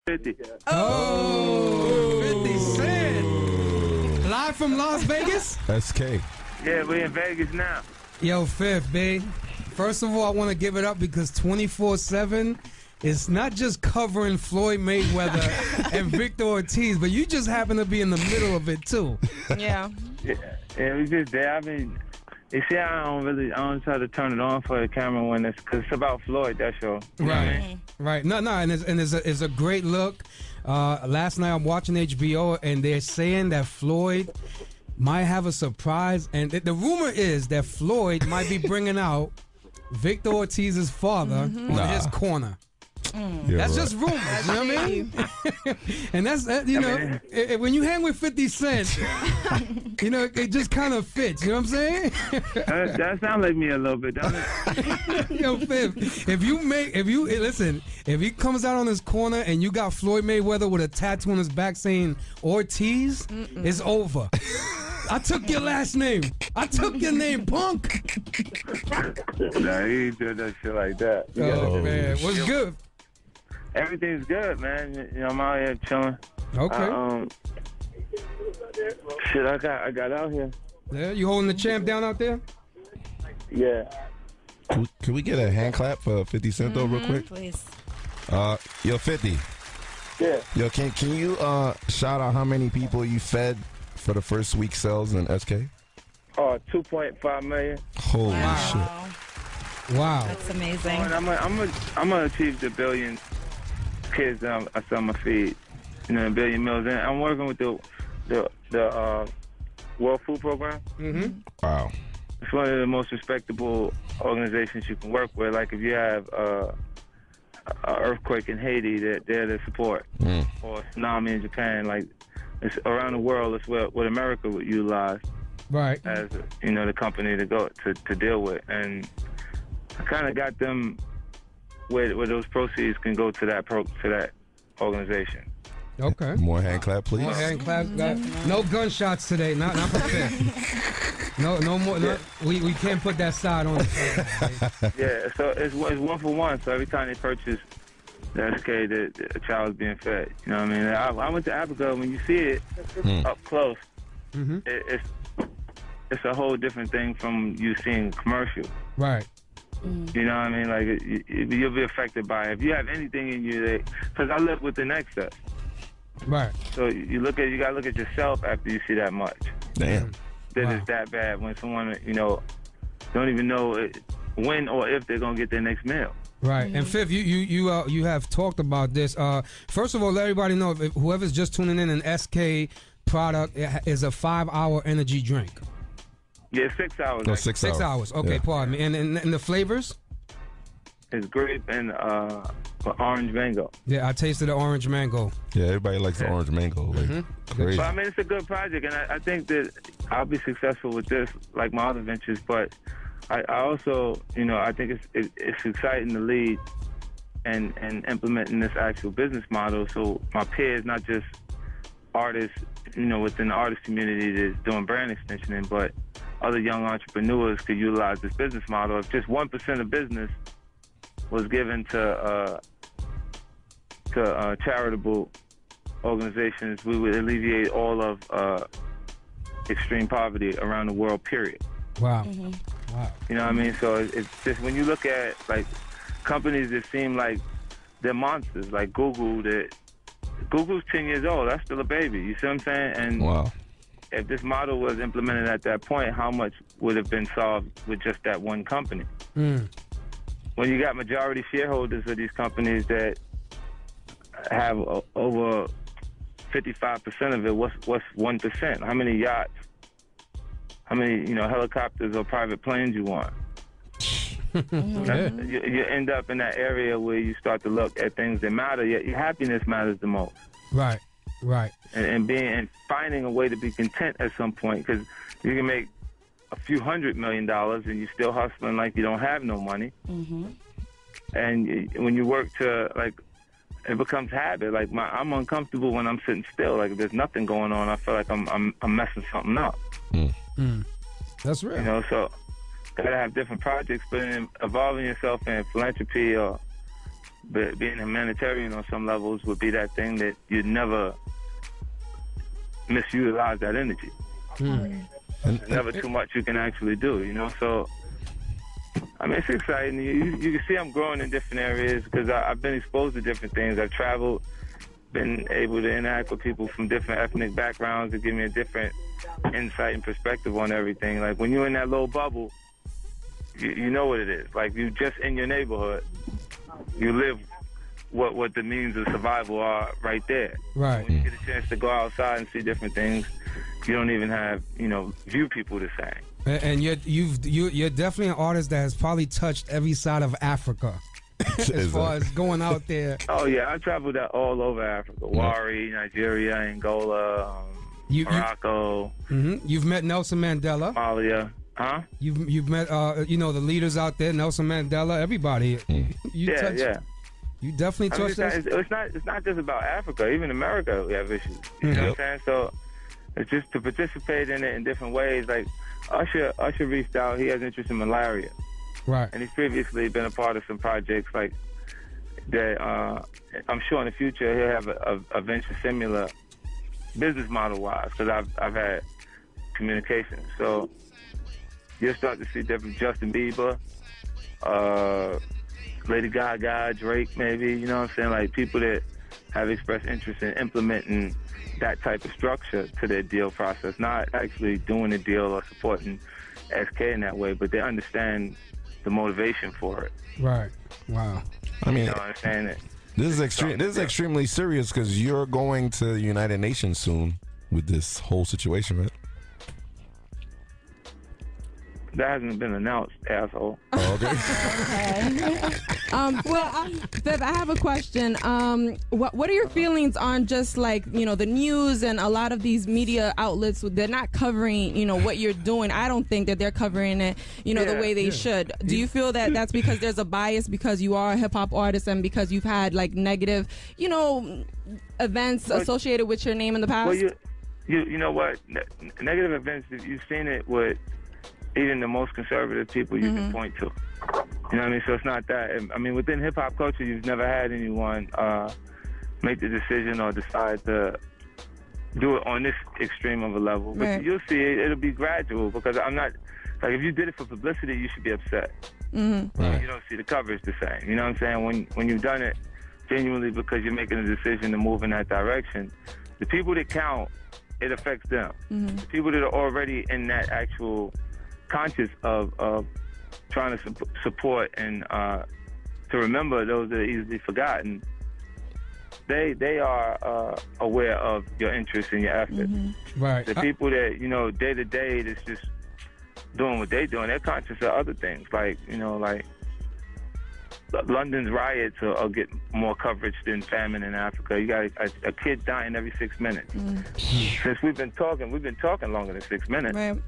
50. Oh, 50 Cent. Live from Las Vegas? SK. Yeah, we in Vegas now. Yo, Fifth, babe. First of all, I want to give it up because 24/7 is not just covering Floyd Mayweather and Victor Ortiz, but you just happen to be in the middle of it, too. Yeah. Yeah, we just there. I mean, you see, I don't try to turn it on for the camera when because it's about Floyd, that show. You know what I mean? Right. No, and it's a great look. Last night I'm watching HBO, and they're saying that Floyd might have a surprise, and the rumor is that Floyd might be bringing out Victor Ortiz's father on his corner. That's just rumors, you know what I mean? And that's, when you hang with 50 Cent, it just kind of fits, you know what I'm saying? That sounds like me a little bit, don't it? Yo, Fifth, if he comes out on his corner and you got Floyd Mayweather with a tattoo on his back saying Ortiz, it's over. I took your last name. I took your name, punk. Nah, he ain't doing that shit like that. Oh, man. What's good? Everything's good, man. I'm out here chilling. Okay. Shit, I got out here. Yeah, you holding the champ down out there? Yeah. Can we get a hand clap for 50 Cent though, real quick? Please. Yo, 50. Yeah. Yo, can you shout out how many people you fed for the first week sales in SK? 2.5 million. Holy shit. Wow. That's amazing. I'm gonna achieve the billion kids I sell my feed. A billion meals. And I'm working with the World Food Program. Mm-hmm. Wow. It's one of the most respectable organizations you can work with. Like if you have an earthquake in Haiti, they're there to support. Or a tsunami in Japan. Like it's around the world. It's what America would utilize. Right. As the company to go to deal with. And I kind of got them where those proceeds can go to that organization. Okay. More hand clap, please. More hand claps. No gunshots today. Not for Fifth. No more. Yeah. We can't put that side on. Yeah. So it's one for one. So every time they purchase the SK, the child's being fed. You know what I mean? I went to Africa. When you see it up close, it's a whole different thing from you seeing commercial. Right. You know what I mean? Like, you'll be affected by it. If you have anything in you because I live with an excess. Right. So you gotta look at yourself after you see that much. Damn. Then it's that bad when someone, don't even know when or if they're gonna get their next meal. Right. And Fifth, you have talked about this. First of all, let everybody know, if whoever's just tuning in, an SK product is a 5-hour energy drink. Yeah, 6 hours. No, 6 hours. 6 hours. Okay, pardon me. And the flavors? It's grape and orange mango. Yeah, I tasted the orange mango. Yeah, everybody likes the orange mango. Like, crazy. But I mean, it's a good project, and I think that I'll be successful with this, like my other ventures. But I also, I think it's exciting to lead and implementing this actual business model. So my peers, not just artists, within the artist community that's doing brand extensioning, but other young entrepreneurs could utilize this business model. If just 1% of business was given to charitable organizations, we would alleviate all of extreme poverty around the world, period. Wow. Wow. You know what I mean? So it's just, when you look at, like, companies that seem like they're monsters, like Google, Google's 10 years old. That's still a baby. You see what I'm saying? And wow. If this model was implemented at that point, how much would have been solved with just that one company? When you got majority shareholders of these companies that have over 55% of it, what's 1%? How many yachts? How many helicopters or private planes you want? You end up in that area where you start to look at things that matter. Yet your happiness matters the most. Right. And finding a way to be content at some point, because you can make a few $100 million and you're still hustling like you don't have no money. And when you work to, like, it becomes habit. Like, I'm uncomfortable when I'm sitting still. Like, if there's nothing going on, I feel like I'm messing something up. That's real. So gotta have different projects, but in involving yourself in philanthropy or being humanitarian on some levels would be that thing that you'd never misutilize that energy. There's never too much you can actually do, you know? So, I mean, it's exciting. You can see I'm growing in different areas because I've been exposed to different things. I've traveled, been able to interact with people from different ethnic backgrounds to give me a different insight and perspective on everything. Like, when you're in that little bubble, you know what it is. Like, you just in your neighborhood, you live what the means of survival are right there. Right. When you get a chance to go outside and see different things, you don't even have, view people the same. And you're definitely an artist that has probably touched every side of Africa as far as going out there. Oh, yeah. I traveled all over Africa. Wari, Nigeria, Angola, Morocco. You've met Nelson Mandela. Somalia. Huh? You've met, the leaders out there, Nelson Mandela, everybody. Yeah. You definitely touched that. It's not just about Africa. Even America, we have issues. You know what I'm saying? So it's just to participate in it in different ways. Like Usher reached out. He has interest in malaria. Right. And he's previously been a part of some projects like that. I'm sure in the future he'll have a venture similar business model-wise because I've had communication. So you'll start to see different Justin Bieber, Lady Gaga, Drake, maybe, you know what I'm saying? Like people that have expressed interest in implementing that type of structure to their deal process, not actually doing a deal or supporting SK in that way, but they understand the motivation for it. Right. Wow. I mean, you know what I'm saying? This is extremely serious because you're going to the United Nations soon with this whole situation, right? That hasn't been announced, asshole. Oh, okay. Viv, I have a question. What are your feelings on just like, the news and a lot of these media outlets, they're not covering, what you're doing. I don't think that they're covering it, the way they should. Do you feel that that's because there's a bias because you are a hip hop artist and because you've had like negative, events associated with your name in the past? Well, you know what? Negative events, you've seen it with even the most conservative people you can point to. You know what I mean? So it's not that. I mean, within hip-hop culture, you've never had anyone make the decision or decide to do it on this extreme of a level. But you'll see it'll be gradual because I'm not... Like, if you did it for publicity, you should be upset. Right. You don't see the coverage the same. You know what I'm saying? When you've done it genuinely because you're making a decision to move in that direction, the people that count, it affects them. The people that are already in that actual... conscious of trying to support and to remember those that are easily forgotten, they are aware of your interests and your efforts. Right. The people that, day to day that's just doing what they're doing, they're conscious of other things. Like, like London's riots will get more coverage than famine in Africa. You got a kid dying every 6 minutes. Since we've been talking longer than 6 minutes. Right.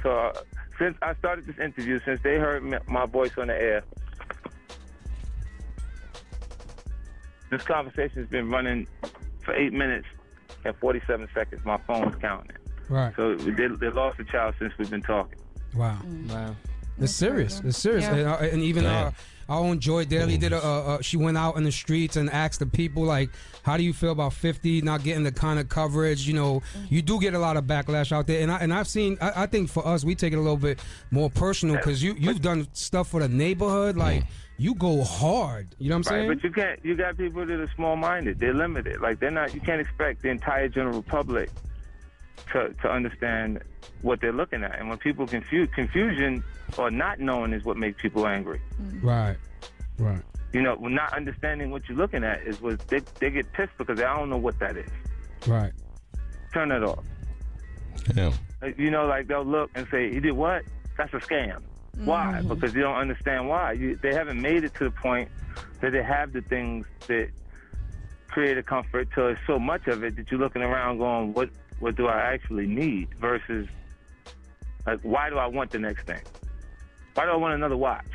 So since I started this interview, since they heard my voice on the air, this conversation has been running for 8 minutes and 47 seconds. My phone's counting it. Right. So they lost a child since we've been talking. Wow. It's serious. It's serious. Yeah. And even our own Joy Daly did she went out in the streets and asked the people, like, how do you feel about 50 not getting the kind of coverage? You do get a lot of backlash out there. And I've seen, I think for us, we take it a little bit more personal because you've done stuff for the neighborhood. Like, you go hard. You know what I'm saying? But you got people that are small-minded. They're limited. Like, you can't expect the entire general public to understand what they're looking at. And when people confusion or not knowing is what makes people angry. Right. Not understanding what you're looking at is what they get pissed because they don't know what that is. Right. Turn it off. Yeah. Like they'll look and say, "You did what? That's a scam." Why? Because you don't understand why. They haven't made it to the point that they have the things that create a comfort till it's so much of it that you're looking around going, what do I actually need versus, like, why do I want the next thing? Why do I want another watch?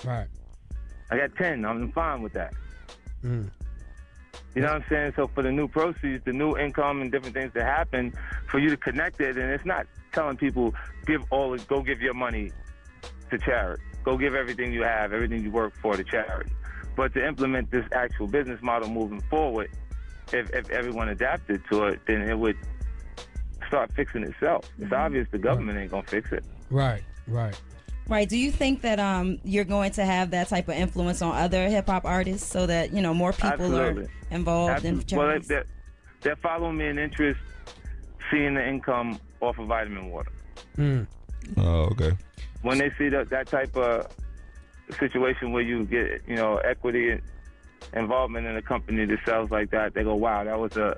Right. I got 10. I'm fine with that. Mm. You know what I'm saying? So for the new proceeds, the new income and different things that happen, for you to connect it, and it's not telling people, go give your money to charity. Go give everything you have, everything you work for to charity. But to implement this actual business model moving forward, if everyone adapted to it, then it would start fixing itself. It's obvious the government ain't gonna fix it. Right, right. Right. Do you think that you're going to have that type of influence on other hip hop artists so that, you know, more people Absolutely. are involved in Well, genres? they're following me in interest, seeing the income off of vitamin water. Oh, okay. When they see that type of situation where you get, you know, equity and involvement in a company that sells like that, they go, wow, that was a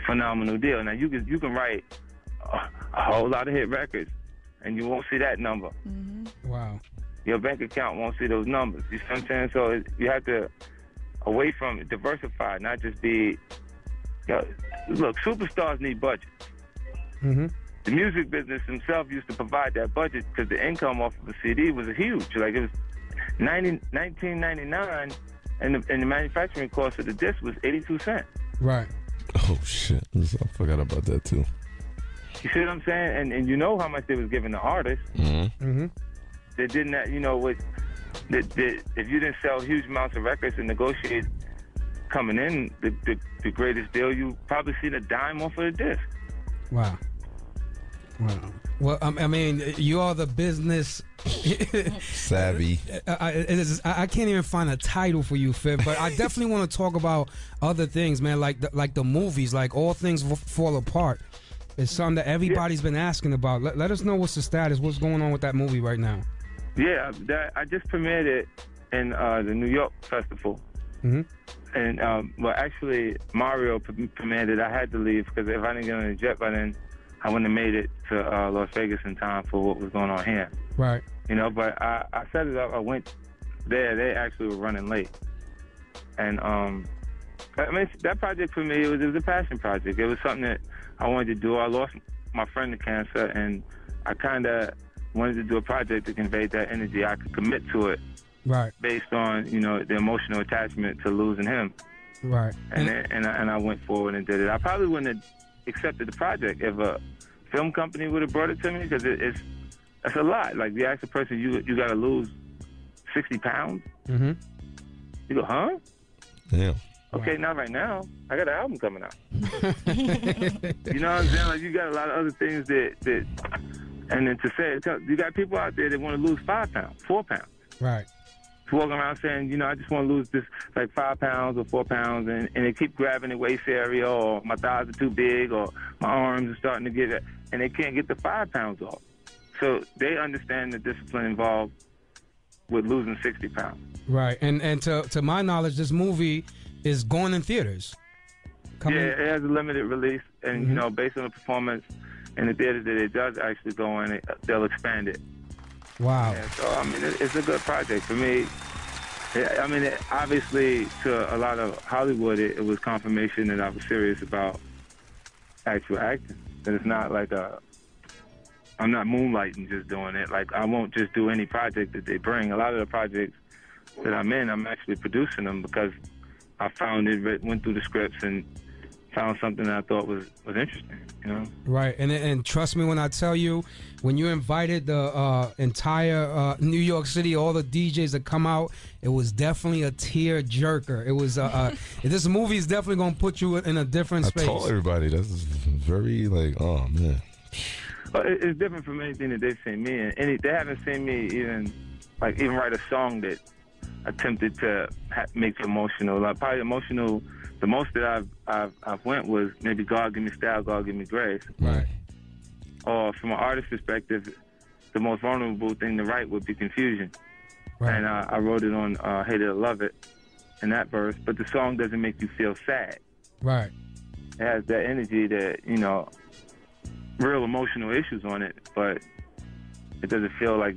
phenomenal deal. Now, you can write a whole lot of hit records, and you won't see that number. Wow. Your bank account won't see those numbers. You see what I'm saying? So you have to, away from it, diversify, not just be, you know, look, superstars need budget. Mm-hmm. The music business themselves used to provide that budget because the income off of the CD was huge. Like, it was $19.99, and the manufacturing cost of the disc was 82 cents. Right. Oh, shit. I forgot about that, too. You see what I'm saying? And you know how much they was giving the artists. Mm-hmm. They didn't, you know, if you didn't sell huge amounts of records and negotiate coming in the greatest deal, you probably seen a dime off of the disc. Wow. Wow. Well, I mean, you are the business Savvy. I can't even find a title for you, Fib, but I definitely want to talk about other things, man, like the movies, like All Things Fall Apart. It's something that everybody's been asking about. Let us know what's the status, what's going on with that movie right now. Yeah, I just premiered it in the New York Festival. Mm-hmm. And, well, actually, Mario premiered it. I had to leave because if I didn't get on the jet by then, I wouldn't have made it to Las Vegas in time for what was going on here. Right. You know, but I set it up. I went there. They actually were running late. And, I mean, that project for me, it was a passion project. It was something that I wanted to do. I lost my friend to cancer, and I kind of wanted to do a project that conveyed that energy. I could commit to it. Right. Based on, you know, the emotional attachment to losing him. Right. And I went forward and did it. I probably wouldn't have accepted the project if a film company would have brought it to me, because that's a lot. Like, you ask a person, you got to lose 60 pounds. Mm-hmm. You go, huh? Yeah. Okay, not right now. I got an album coming out. You know what I'm saying? Like, you got a lot of other things that and then to say, you got people out there that want to lose 5 pounds, 4 pounds. Right. Walking around saying, you know, I just want to lose this, like, 5 pounds or 4 pounds, and they keep grabbing the waist area, or my thighs are too big, or my arms are starting to get it, and they can't get the 5 pounds off. So they understand the discipline involved with losing 60 pounds. Right. And to my knowledge, this movie is going in theaters. Yeah, it has a limited release, and, you know, based on the performance in the theater that it does actually go in, they'll expand it. Wow. Yeah, so, I mean, it's a good project. For me, I mean, obviously, to a lot of Hollywood, it was confirmation that I was serious about actual acting. That it's not like I'm not moonlighting just doing it. Like, I won't just do any project that they bring. A lot of the projects that I'm in, I'm actually producing them because I found it, went through the scripts, and found something that I thought was interesting, you know? Right, and trust me when I tell you, when you invited the entire New York City, all the DJs that come out, it was definitely a tear jerker. It was this movie is definitely gonna put you in a different space. I told everybody that's very like, oh man. Well, it's different from anything that they've seen me in. They haven't seen me even write a song that attempted to make you emotional. Like, probably emotional. The most that I've went was maybe God Give Me Style, God Give Me Grace. Right. Or from an artist perspective, the most vulnerable thing to write would be Confusion. Right. And I wrote it on Hate It or Love It in that verse. But the song doesn't make you feel sad. Right. It has that energy that, you know, real emotional issues on it, but it doesn't feel like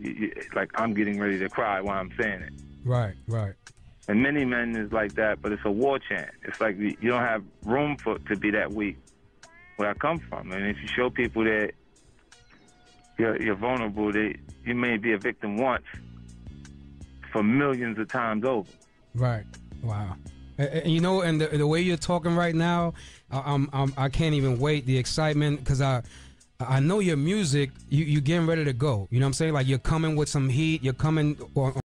like I'm getting ready to cry while I'm saying it. Right, right. And Many Men is like that, but it's a war chant. It's like you don't have room to be that weak where I come from. And if you show people that you're vulnerable, you may be a victim once for millions of times over. Right. Wow. And you know, and the way you're talking right now, I can't even wait. The excitement, because I know your music. You getting ready to go. You know what I'm saying? Like, you're coming with some heat. You're coming on